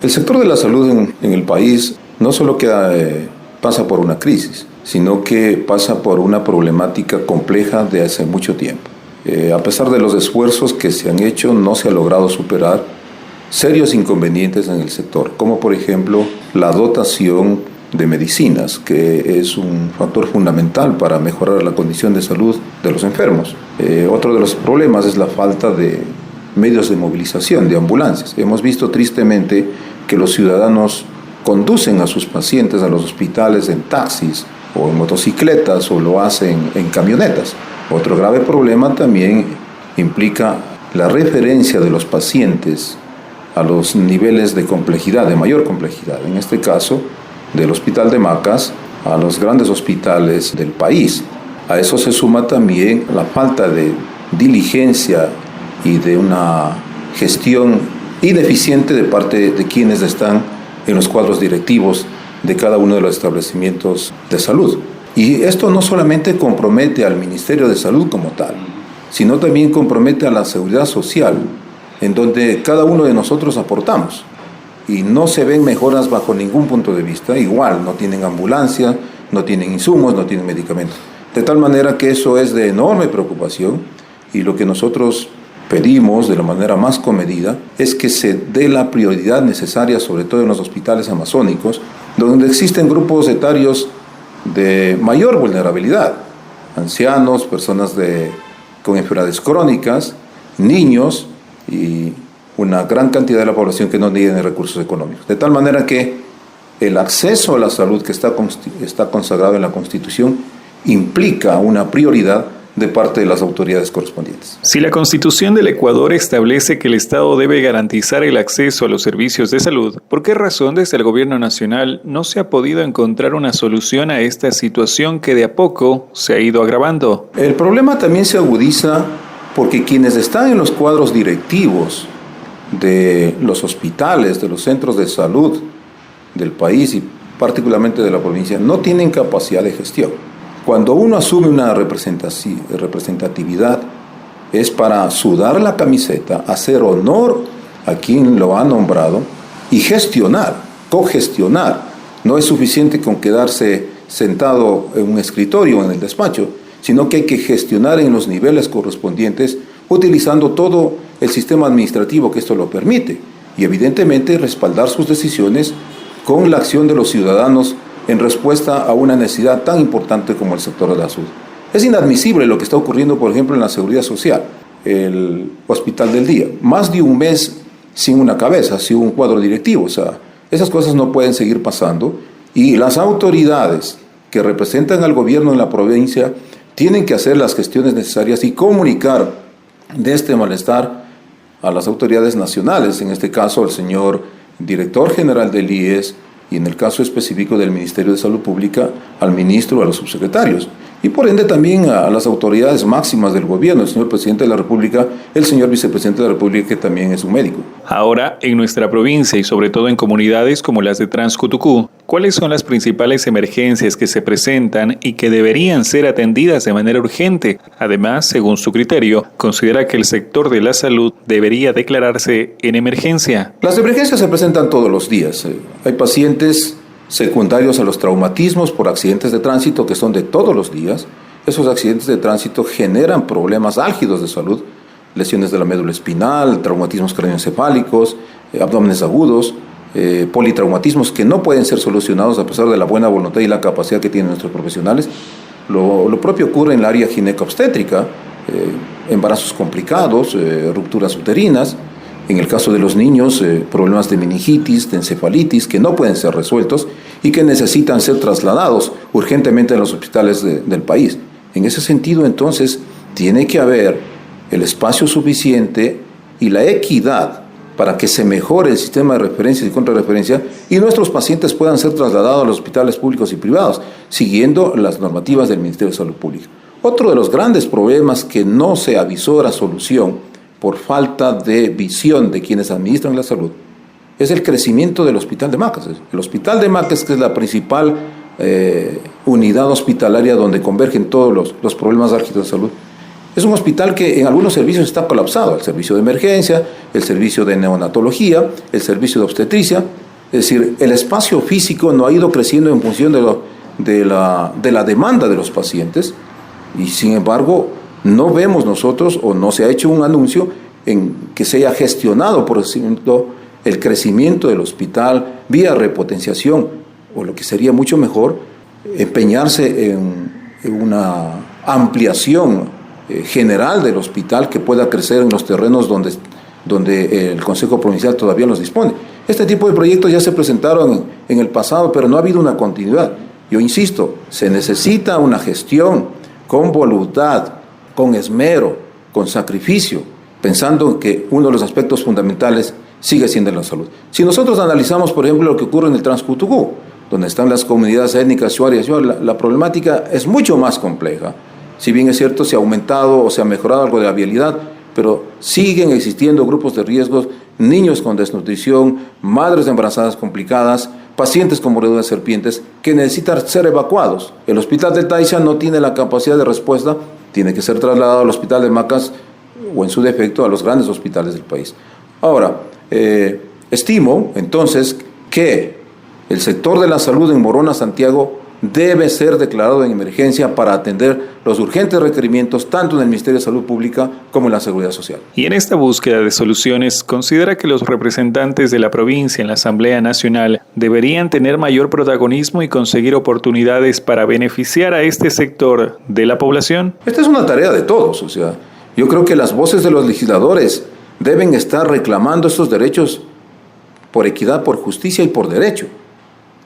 El sector de la salud en el país no solo pasa por una crisis, sino que pasa por una problemática compleja de hace mucho tiempo. A pesar de los esfuerzos que se han hecho, no se ha logrado superar serios inconvenientes en el sector, como por ejemplo la dotación de medicinas, que es un factor fundamental para mejorar la condición de salud de los enfermos. Otro de los problemas es la falta de medios de movilización, de ambulancias. Hemos visto tristemente que los ciudadanos conducen a sus pacientes a los hospitales en taxis o en motocicletas o lo hacen en camionetas. Otro grave problema también implica la referencia de los pacientes a los niveles de complejidad, de mayor complejidad. En este caso, del Hospital de Macas a los grandes hospitales del país. A eso se suma también la falta de diligencia y de una gestión ineficiente de parte de quienes están en los cuadros directivos de cada uno de los establecimientos de salud. Y esto no solamente compromete al Ministerio de Salud como tal, sino también compromete a la seguridad social, en donde cada uno de nosotros aportamos. Y no se ven mejoras bajo ningún punto de vista. Igual, no tienen ambulancia, no tienen insumos, no tienen medicamentos. De tal manera que eso es de enorme preocupación y lo que nosotros pedimos de la manera más comedida es que se dé la prioridad necesaria, sobre todo en los hospitales amazónicos, donde existen grupos etarios de mayor vulnerabilidad, ancianos, personas con enfermedades crónicas, niños y una gran cantidad de la población que no tiene recursos económicos. De tal manera que el acceso a la salud que está consagrado en la Constitución implica una prioridad de parte de las autoridades correspondientes. Si la Constitución del Ecuador establece que el Estado debe garantizar el acceso a los servicios de salud, ¿por qué razón desde el Gobierno Nacional no se ha podido encontrar una solución a esta situación que de a poco se ha ido agravando? El problema también se agudiza porque quienes están en los cuadros directivos de los hospitales, de los centros de salud del país y particularmente de la provincia, no tienen capacidad de gestión. Cuando uno asume una representatividad es para sudar la camiseta, hacer honor a quien lo ha nombrado y gestionar, cogestionar. No es suficiente con quedarse sentado en un escritorio en el despacho, sino que hay que gestionar en los niveles correspondientes utilizando todo el sistema administrativo que esto lo permite y evidentemente respaldar sus decisiones con la acción de los ciudadanos en respuesta a una necesidad tan importante como el sector de la salud. Es inadmisible lo que está ocurriendo, por ejemplo, en la seguridad social, el hospital del día. Más de un mes sin una cabeza, sin un cuadro directivo. O sea, esas cosas no pueden seguir pasando y las autoridades que representan al gobierno en la provincia tienen que hacer las gestiones necesarias y comunicar de este malestar a las autoridades nacionales, en este caso al señor director general del IES y en el caso específico del Ministerio de Salud Pública, al ministro, a los subsecretarios y por ende también a las autoridades máximas del gobierno, el señor presidente de la República, el señor vicepresidente de la República, que también es un médico. Ahora, en nuestra provincia y sobre todo en comunidades como las de Transcutucú, ¿cuáles son las principales emergencias que se presentan y que deberían ser atendidas de manera urgente? Además, según su criterio, considera que el sector de la salud debería declararse en emergencia. Las emergencias se presentan todos los días. Hay pacientes secundarios a los traumatismos por accidentes de tránsito que son de todos los días. Esos accidentes de tránsito generan problemas álgidos de salud, lesiones de la médula espinal, traumatismos craneoencefálicos, abdómenes agudos, politraumatismos que no pueden ser solucionados a pesar de la buena voluntad y la capacidad que tienen nuestros profesionales. Lo propio ocurre en el área gineco-obstétrica, embarazos complicados, rupturas uterinas. En el caso de los niños, problemas de meningitis, de encefalitis, que no pueden ser resueltos y que necesitan ser trasladados urgentemente a los hospitales del país. En ese sentido, entonces, tiene que haber el espacio suficiente y la equidad para que se mejore el sistema de referencia y contrarreferencia y nuestros pacientes puedan ser trasladados a los hospitales públicos y privados, siguiendo las normativas del Ministerio de Salud Pública. Otro de los grandes problemas que no se avisora solución por falta de visión de quienes administran la salud, es el crecimiento del Hospital de Macas. El Hospital de Macas, que es la principal unidad hospitalaria donde convergen todos los problemas álgidos de salud, Es un hospital que en algunos servicios está colapsado, el servicio de emergencia, el servicio de neonatología, el servicio de obstetricia. Es decir, el espacio físico no ha ido creciendo en función de la demanda de los pacientes y sin embargo no vemos nosotros o no se ha hecho un anuncio en que se haya gestionado, por ejemplo, el crecimiento del hospital vía repotenciación o lo que sería mucho mejor, empeñarse en una ampliación general del hospital que pueda crecer en los terrenos donde el Consejo Provincial todavía los dispone. Este tipo de proyectos ya se presentaron en el pasado, pero no ha habido una continuidad. Yo insisto, se necesita una gestión con voluntad, con esmero, con sacrificio, pensando que uno de los aspectos fundamentales sigue siendo la salud. Si nosotros analizamos, por ejemplo, lo que ocurre en el Transcutugú, donde están las comunidades étnicas, shuar, la problemática es mucho más compleja. Si bien es cierto, se ha aumentado o se ha mejorado algo de la vialidad, pero siguen existiendo grupos de riesgos, niños con desnutrición, madres embarazadas complicadas, pacientes con mordedura de serpientes que necesitan ser evacuados. El hospital de Taiza no tiene la capacidad de respuesta, tiene que ser trasladado al hospital de Macas o en su defecto a los grandes hospitales del país. Ahora, estimo entonces que el sector de la salud en Morona, Santiago, debe ser declarado en emergencia para atender los urgentes requerimientos tanto en el Ministerio de Salud Pública como en la Seguridad Social. Y en esta búsqueda de soluciones, ¿considera que los representantes de la provincia en la Asamblea Nacional deberían tener mayor protagonismo y conseguir oportunidades para beneficiar a este sector de la población? Esta es una tarea de todos, yo creo que las voces de los legisladores deben estar reclamando estos derechos por equidad, por justicia y por derecho.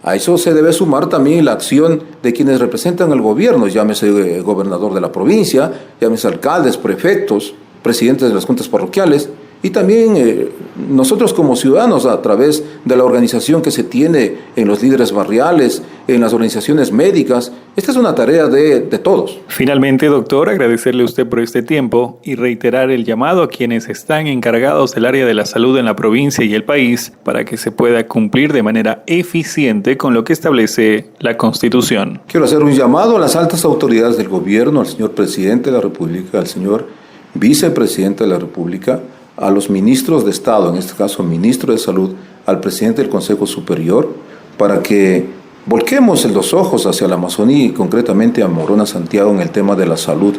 A eso se debe sumar también la acción de quienes representan al gobierno, llámese gobernador de la provincia, llámese alcaldes, prefectos, presidentes de las juntas parroquiales, y también nosotros como ciudadanos a través de la organización que se tiene en los líderes barriales, en las organizaciones médicas. Esta es una tarea de todos. Finalmente, doctor, agradecerle a usted por este tiempo y reiterar el llamado a quienes están encargados del área de la salud en la provincia y el país para que se pueda cumplir de manera eficiente con lo que establece la Constitución. Quiero hacer un llamado a las altas autoridades del gobierno, al señor presidente de la República, al señor vicepresidente de la República, a los ministros de Estado, en este caso ministro de Salud, al presidente del Consejo Superior, para que volquemos los ojos hacia la Amazonía y concretamente a Morona, Santiago, en el tema de la salud,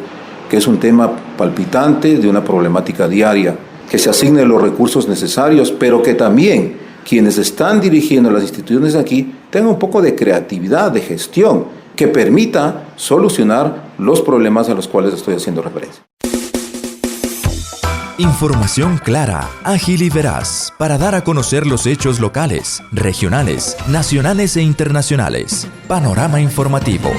que es un tema palpitante de una problemática diaria, que se asignen los recursos necesarios, pero que también quienes están dirigiendo las instituciones aquí tengan un poco de creatividad, de gestión, que permita solucionar los problemas a los cuales estoy haciendo referencia. Información clara, ágil y veraz para dar a conocer los hechos locales, regionales, nacionales e internacionales. Panorama informativo.